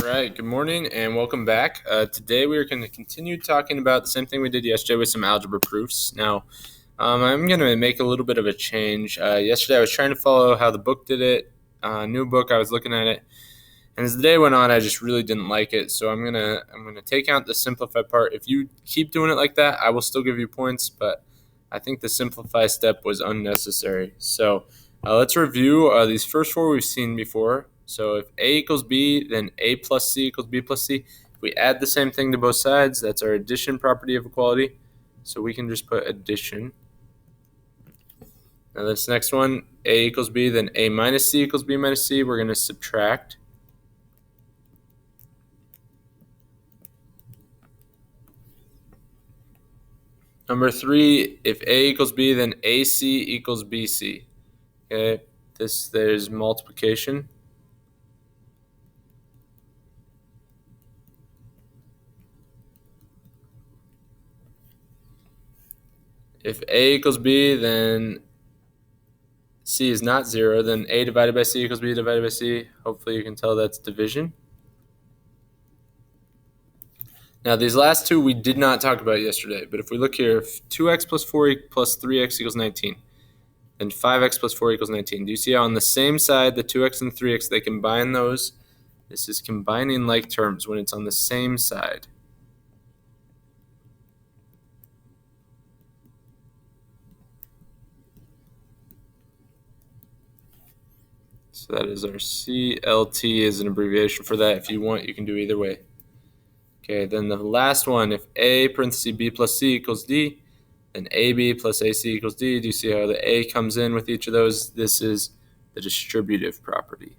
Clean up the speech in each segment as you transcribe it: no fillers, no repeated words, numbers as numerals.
right, good morning and welcome back. Today we are going to continue talking about the same thing we did yesterday with some algebra proofs. Now, I'm going to make a little bit of a change. Yesterday I was trying to follow how the book did it, new book, I was looking at it, and as the day went on I just really didn't like it, so I'm gonna take out the simplify part. If you keep doing it like that, I will still give you points, but I think the simplify step was unnecessary. So let's review these first four we've seen before. So if A equals B, then A plus C equals B plus C. If we add the same thing to both sides, that's our addition property of equality. So we can just put addition. Now this next one, A equals B, then A minus C equals B minus C. We're going to subtract. Number three, if A equals B, then AC equals BC. Okay, there's multiplication. If A equals B, then C is not 0, then A divided by C equals B divided by C. Hopefully you can tell that's division. Now these last two we did not talk about yesterday, but if we look here, if 2x plus 4 plus 3x equals 19, then 5x plus 4 equals 19. Do you see how on the same side, the 2x and 3x, they combine those? This is combining like terms when it's on the same side. So that is our CLT is an abbreviation for that. If you want, you can do either way. Okay, then the last one, if A parentheses B plus C equals D, then AB plus AC equals D. Do you see how the A comes in with each of those? This is the distributive property.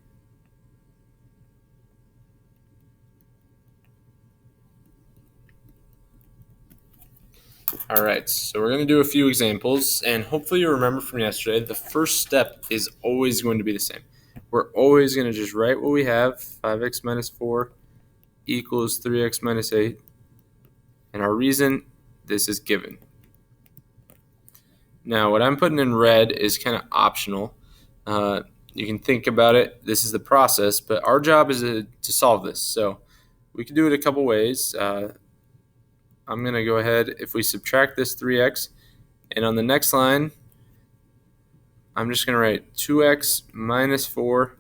All right, so we're going to do a few examples, and hopefully you remember from yesterday, the first step is always going to be the same. We're always going to just write what we have, 5x minus 4 equals 3x minus 8, and our reason, this is given. Now, what I'm putting in red is kind of optional. You can think about it. This is the process, but our job is to solve this. So we can do it a couple ways. I'm going to go ahead, if we subtract this 3x, and on the next line, I'm just going to write 2x minus 4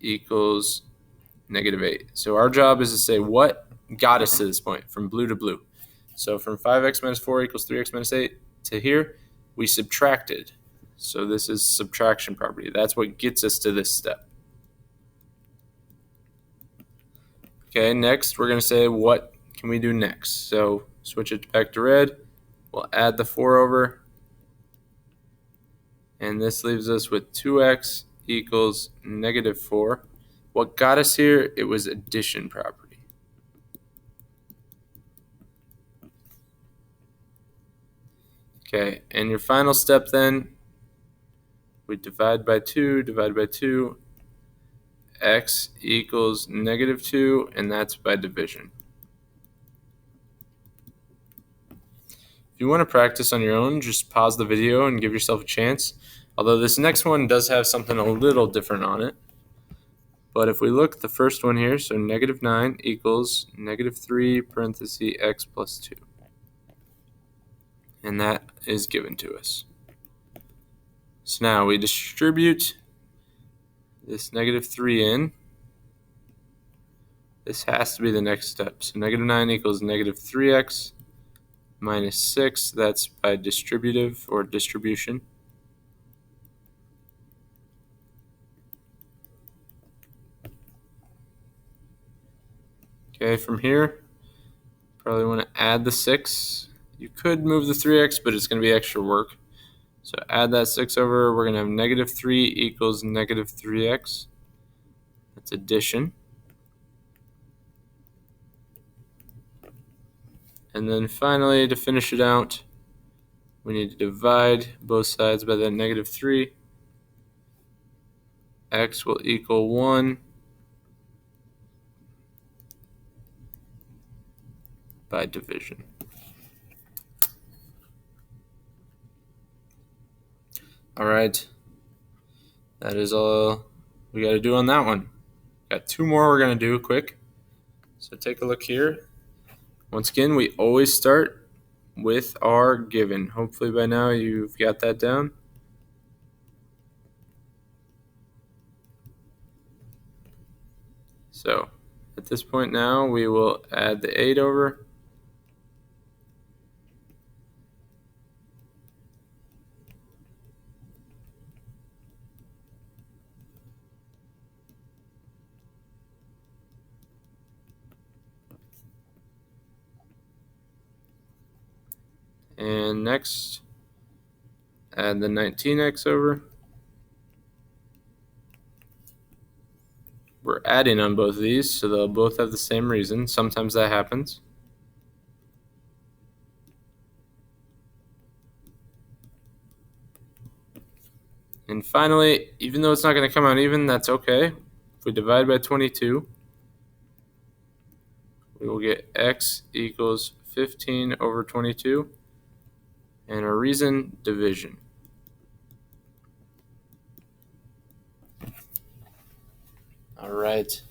equals negative 8. So our job is to say what got us to this point, from blue to blue. So from 5x minus 4 equals 3x minus 8 to here, we subtracted. So this is subtraction property. That's what gets us to this step. Okay, next we're going to say what can we do next. So switch it back to red. We'll add the 4 over. And this leaves us with 2x equals negative 4. What got us here? It was addition property. Okay, and your final step then, we divide by 2, x equals negative 2, and that's by division. If you want to practice on your own, just pause the video and give yourself a chance. Although this next one does have something a little different on it. But if we look at the first one here, so negative 9 equals negative 3 parentheses x plus 2. And that is given to us. So now we distribute this negative 3 in. This has to be the next step. So negative 9 equals negative 3x minus 6. That's by distributive or distribution. Okay, from here, probably want to add the 6. You could move the 3x, but it's going to be extra work. So add that 6 over. We're going to have negative 3 equals negative 3x. That's addition. And then finally, to finish it out, we need to divide both sides by that negative 3. X will equal 1 by division. All right, that is all we got to do on that one. Got two more we're going to do quick. So take a look here. Once again, we always start with our given. Hopefully by now you've got that down. So at this point now, we will add the 8 over. And next, add the 19x over. We're adding on both of these, so they'll both have the same reason. Sometimes that happens. And finally, even though it's not going to come out even, that's okay. If we divide by 22, we will get x equals 15 over 22, and our reason, division. All right.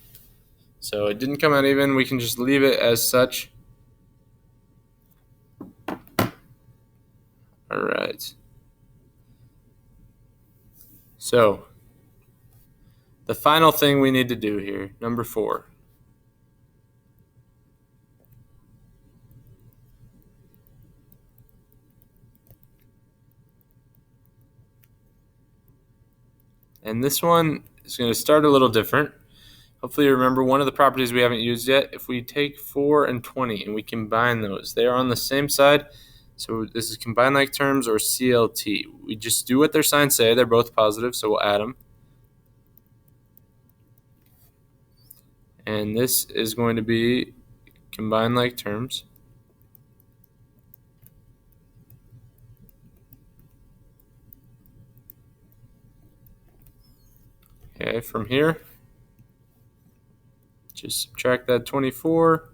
So it didn't come out even. We can just leave it as such. All right. So the final thing we need to do here, number 4. And this one is going to start a little different. Hopefully you remember one of the properties we haven't used yet. If we take 4 and 20 and we combine those, they are on the same side. So this is combined like terms, or CLT. We just do what their signs say. They're both positive, so we'll add them. And this is going to be combined like terms. Okay, from here, just subtract that 24.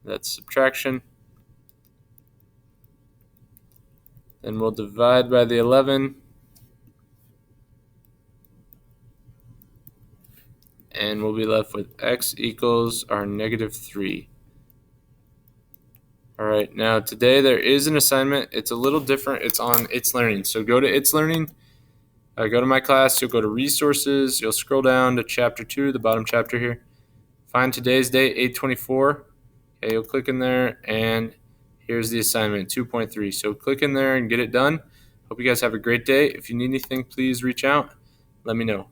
That's subtraction. Then we'll divide by the 11. And we'll be left with x equals our -3. All right, now today there is an assignment. It's a little different. It's on It's Learning. So go to It's Learning. Go to my class. You'll go to resources. You'll scroll down to chapter 2, the bottom chapter here. Find today's date, 8/24. Okay, you'll click in there, and here's the assignment, 2.3. So click in there and get it done. Hope you guys have a great day. If you need anything, please reach out. Let me know.